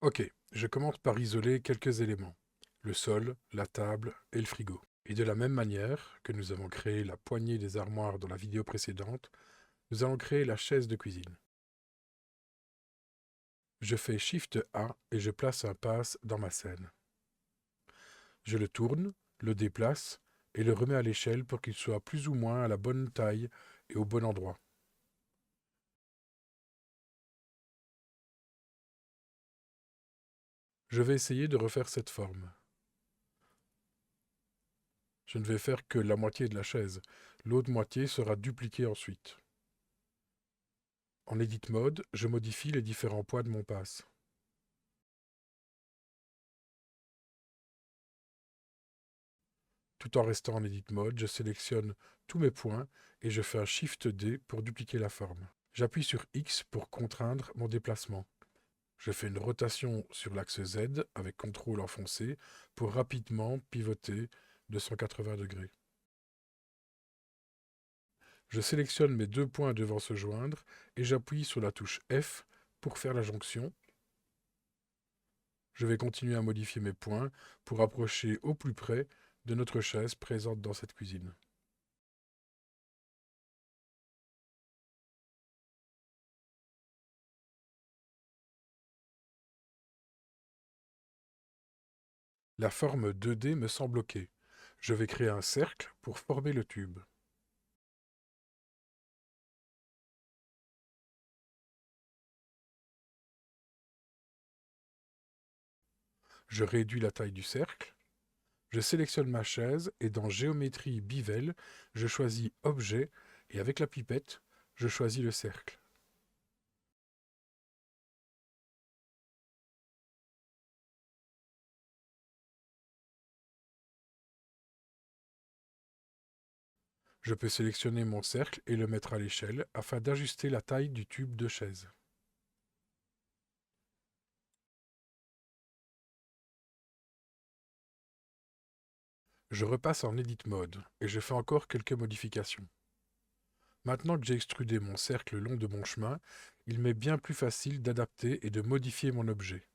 Ok, je commence par isoler quelques éléments. Le sol, la table et le frigo. Et de la même manière que nous avons créé la poignée des armoires dans la vidéo précédente, nous allons créer la chaise de cuisine. Je fais Shift A et je place un pass dans ma scène. Je le tourne, le déplace et le remets à l'échelle pour qu'il soit plus ou moins à la bonne taille et au bon endroit. Je vais essayer de refaire cette forme. Je ne vais faire que la moitié de la chaise. L'autre moitié sera dupliquée ensuite. En Edit Mode, je modifie les différents poids de mon pass. Tout en restant en Edit Mode, je sélectionne tous mes points et je fais un Shift D pour dupliquer la forme. J'appuie sur X pour contraindre mon déplacement. Je fais une rotation sur l'axe Z avec CTRL enfoncé pour rapidement pivoter de 180 degrés. Je sélectionne mes deux points devant se joindre et j'appuie sur la touche F pour faire la jonction. Je vais continuer à modifier mes points pour approcher au plus près de notre chaise présente dans cette cuisine. La forme 2D me semble OK. Je vais créer un cercle pour former le tube. Je réduis la taille du cercle. Je sélectionne ma chaise et dans Géométrie Bevel, je choisis Objet et avec la pipette, je choisis le cercle. Je peux sélectionner mon cercle et le mettre à l'échelle afin d'ajuster la taille du tube de chaise. Je repasse en Edit Mode et je fais encore quelques modifications. Maintenant que j'ai extrudé mon cercle le long de mon chemin, il m'est bien plus facile d'adapter et de modifier mon objet.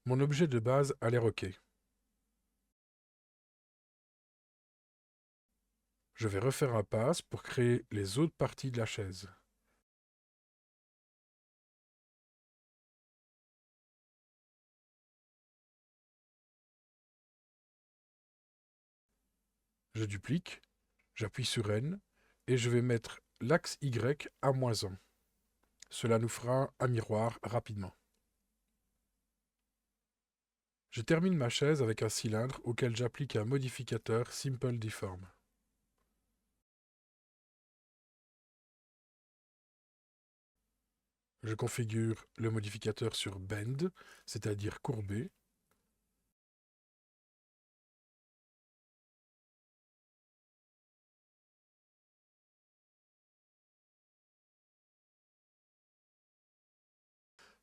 Mon objet de base a l'air OK. Je vais refaire un pass pour créer les autres parties de la chaise. Je duplique, j'appuie sur N et je vais mettre l'axe Y à -1. Cela nous fera un miroir rapidement. Je termine ma chaise avec un cylindre auquel j'applique un modificateur Simple Deform. Je configure le modificateur sur Bend, c'est-à-dire courbé.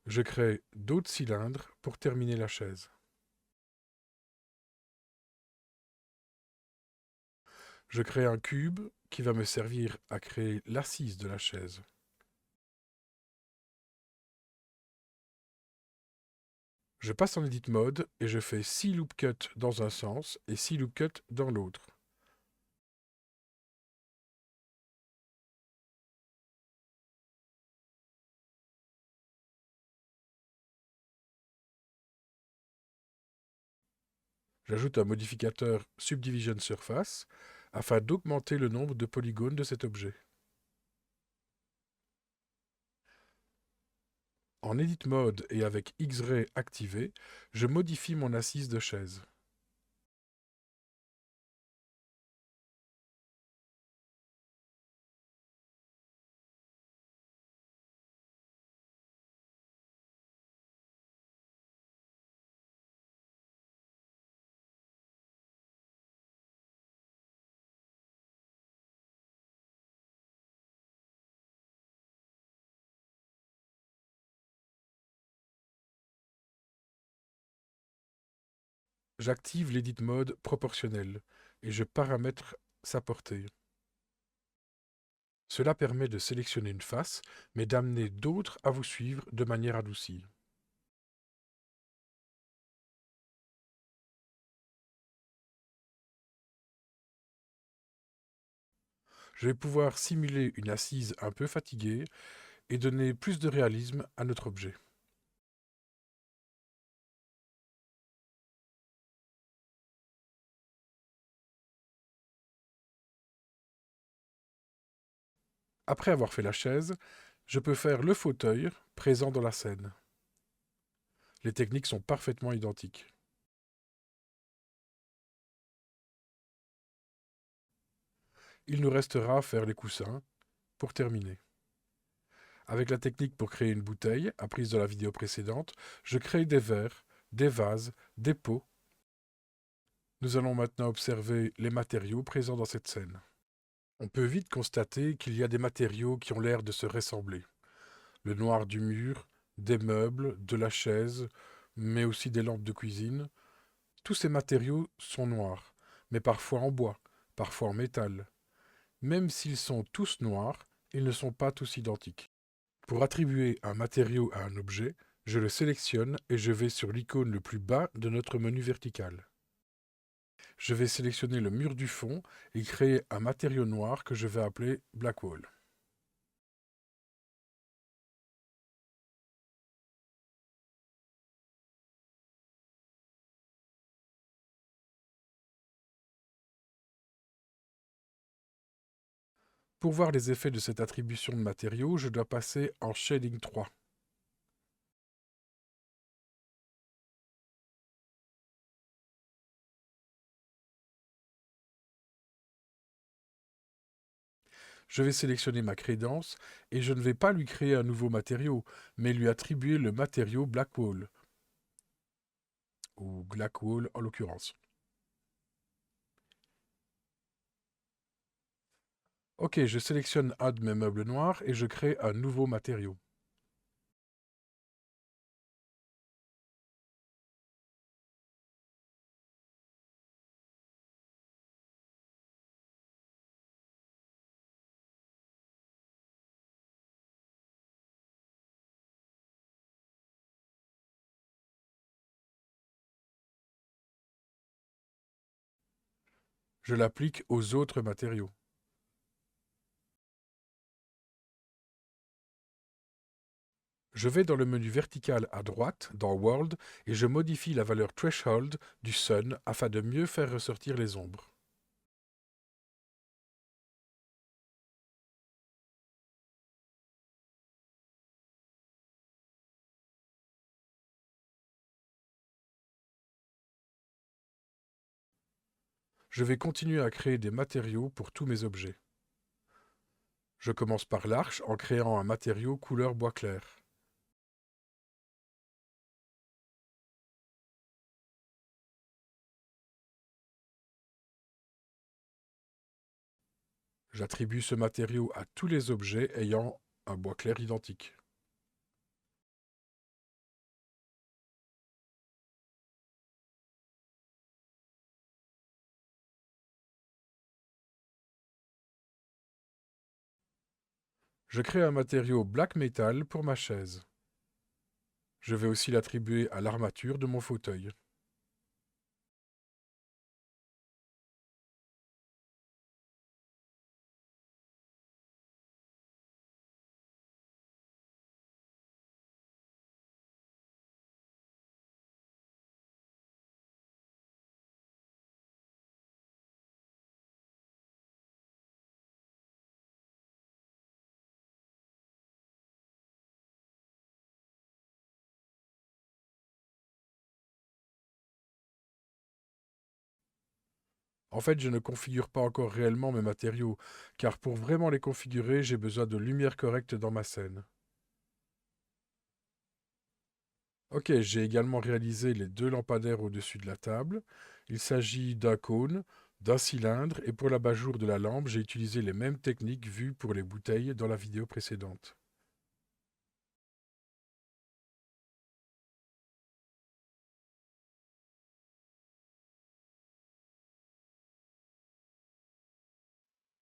Je crée d'autres cylindres pour terminer la chaise. Je crée un cube qui va me servir à créer l'assise de la chaise. Je passe en Edit Mode et je fais 6 loop cuts dans un sens et 6 loop cuts dans l'autre. J'ajoute un modificateur Subdivision Surface afin d'augmenter le nombre de polygones de cet objet. En Edit Mode et avec X-Ray activé, je modifie mon assise de chaise. J'active l'Edit Mode proportionnel et je paramètre sa portée. Cela permet de sélectionner une face, mais d'amener d'autres à vous suivre de manière adoucie. Je vais pouvoir simuler une assise un peu fatiguée et donner plus de réalisme à notre objet. Après avoir fait la chaise, je peux faire le fauteuil présent dans la scène. Les techniques sont parfaitement identiques. Il nous restera à faire les coussins pour terminer. Avec la technique pour créer une bouteille, apprise dans la vidéo précédente, je crée des verres, des vases, des pots. Nous allons maintenant observer les matériaux présents dans cette scène. On peut vite constater qu'il y a des matériaux qui ont l'air de se ressembler. Le noir du mur, des meubles, de la chaise, mais aussi des lampes de cuisine. Tous ces matériaux sont noirs, mais parfois en bois, parfois en métal. Même s'ils sont tous noirs, ils ne sont pas tous identiques. Pour attribuer un matériau à un objet, je le sélectionne et je vais sur l'icône le plus bas de notre menu vertical. Je vais sélectionner le mur du fond et créer un matériau noir que je vais appeler Blackwall. Pour voir les effets de cette attribution de matériaux, je dois passer en Shading 3. Je vais sélectionner ma crédence et je ne vais pas lui créer un nouveau matériau, mais lui attribuer le matériau Blackwall, ou Blackwall en l'occurrence. Ok, je sélectionne un de mes meubles noirs et je crée un nouveau matériau. Je l'applique aux autres matériaux. Je vais dans le menu vertical à droite, dans World, et je modifie la valeur Threshold du Sun afin de mieux faire ressortir les ombres. Je vais continuer à créer des matériaux pour tous mes objets. Je commence par l'arche en créant un matériau couleur bois clair. J'attribue ce matériau à tous les objets ayant un bois clair identique. Je crée un matériau black metal pour ma chaise. Je vais aussi l'attribuer à l'armature de mon fauteuil. En fait, je ne configure pas encore réellement mes matériaux, car pour vraiment les configurer, j'ai besoin de lumière correcte dans ma scène. Ok, j'ai également réalisé les deux lampadaires au-dessus de la table. Il s'agit d'un cône, d'un cylindre, et pour l'abat-jour de la lampe, j'ai utilisé les mêmes techniques vues pour les bouteilles dans la vidéo précédente.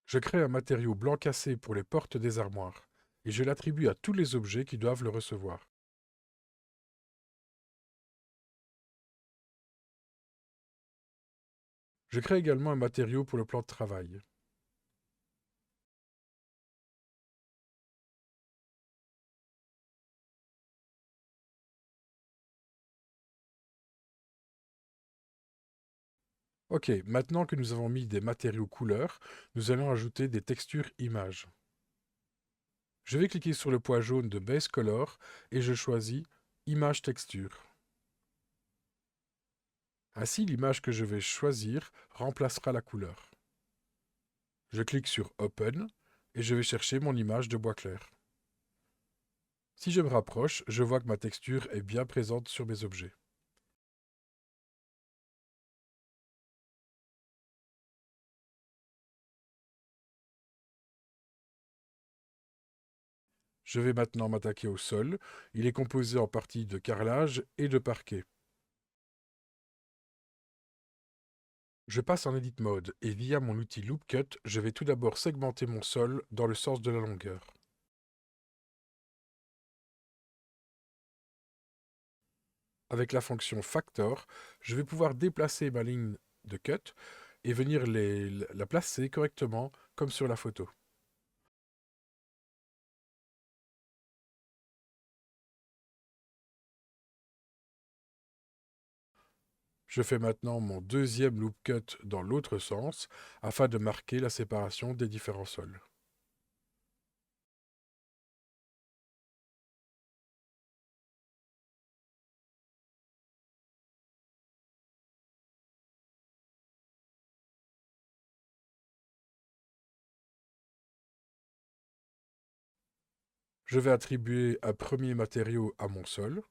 Je crée un matériau blanc cassé pour les portes des armoires, et je l'attribue à tous les objets qui doivent le recevoir. Je crée également un matériau pour le plan de travail. Ok, maintenant que nous avons mis des matériaux couleurs, nous allons ajouter des textures images. Je vais cliquer sur le poids jaune de Base Color et je choisis Image Texture. Ainsi, l'image que je vais choisir remplacera la couleur. Je clique sur Open et je vais chercher mon image de bois clair. Si je me rapproche, je vois que ma texture est bien présente sur mes objets. Je vais maintenant m'attaquer au sol. Il est composé en partie de carrelage et de parquet. Je passe en Edit Mode et via mon outil Loop Cut, je vais tout d'abord segmenter mon sol dans le sens de la longueur. Avec la fonction Factor, je vais pouvoir déplacer ma ligne de cut et venir la placer correctement comme sur la photo. Je fais maintenant mon deuxième loop cut dans l'autre sens afin de marquer la séparation des différents sols. Je vais attribuer un premier matériau à mon sol.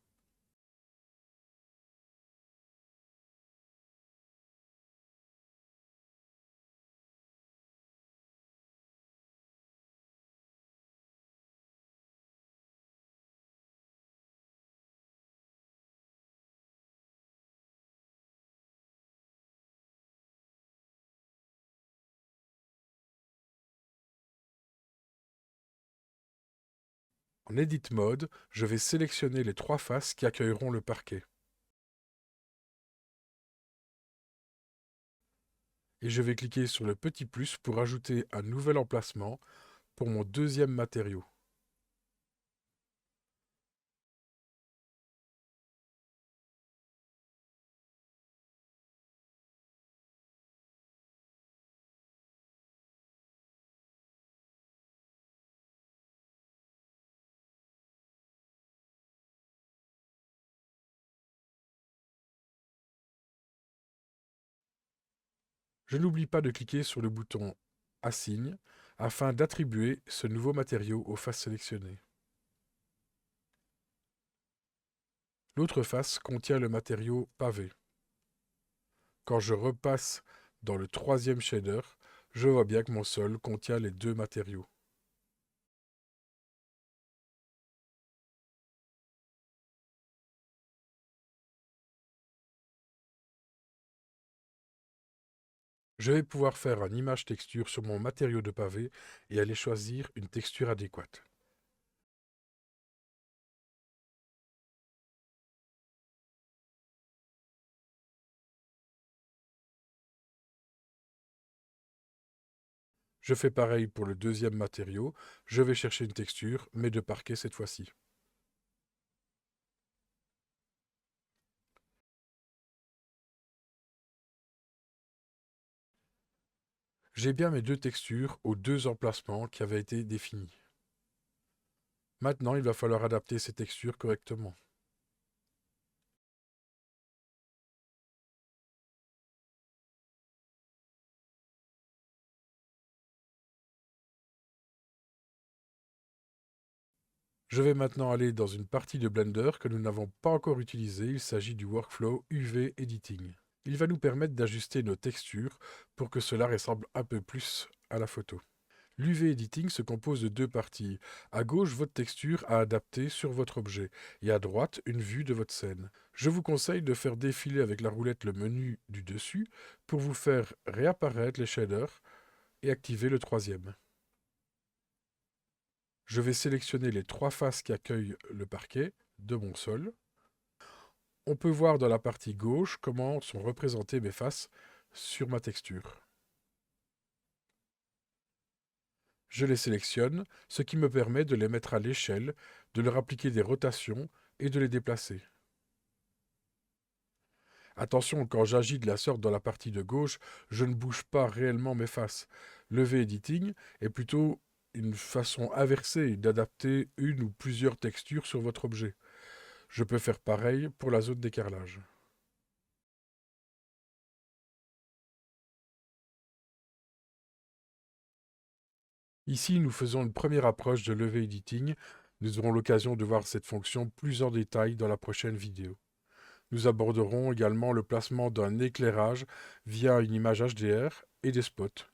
En Edit Mode, je vais sélectionner les trois faces qui accueilleront le parquet. Et je vais cliquer sur le petit plus pour ajouter un nouvel emplacement pour mon deuxième matériau. Je n'oublie pas de cliquer sur le bouton Assign afin d'attribuer ce nouveau matériau aux faces sélectionnées. L'autre face contient le matériau pavé. Quand je repasse dans le troisième shader, je vois bien que mon sol contient les deux matériaux. Je vais pouvoir faire un image texture sur mon matériau de pavé et aller choisir une texture adéquate. Je fais pareil pour le deuxième matériau, je vais chercher une texture, mais de parquet cette fois-ci. J'ai bien mes deux textures aux deux emplacements qui avaient été définis. Maintenant, il va falloir adapter ces textures correctement. Je vais maintenant aller dans une partie de Blender que nous n'avons pas encore utilisée, il s'agit du workflow UV Editing. Il va nous permettre d'ajuster nos textures pour que cela ressemble un peu plus à la photo. L'UV Editing se compose de deux parties. À gauche, votre texture à adapter sur votre objet et à droite, une vue de votre scène. Je vous conseille de faire défiler avec la roulette le menu du dessus pour vous faire réapparaître les shaders et activer le troisième. Je vais sélectionner les 3 faces qui accueillent le parquet de mon sol. On peut voir dans la partie gauche comment sont représentées mes faces sur ma texture. Je les sélectionne, ce qui me permet de les mettre à l'échelle, de leur appliquer des rotations et de les déplacer. Attention, quand j'agis de la sorte dans la partie de gauche, je ne bouge pas réellement mes faces. Le V-editing est plutôt une façon inversée d'adapter une ou plusieurs textures sur votre objet. Je peux faire pareil pour la zone d'écarlage. Ici, nous faisons une première approche de levé editing. Nous aurons l'occasion de voir cette fonction plus en détail dans la prochaine vidéo. Nous aborderons également le placement d'un éclairage via une image HDR et des spots.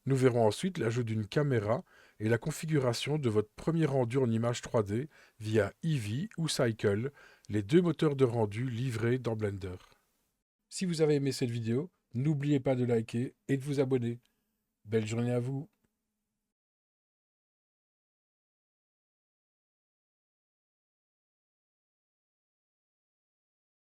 Nous verrons ensuite l'ajout d'une caméra et la configuration de votre premier rendu en image 3D via Eevee ou Cycle, les 2 moteurs de rendu livrés dans Blender. Si vous avez aimé cette vidéo, n'oubliez pas de liker et de vous abonner. Belle journée à vous!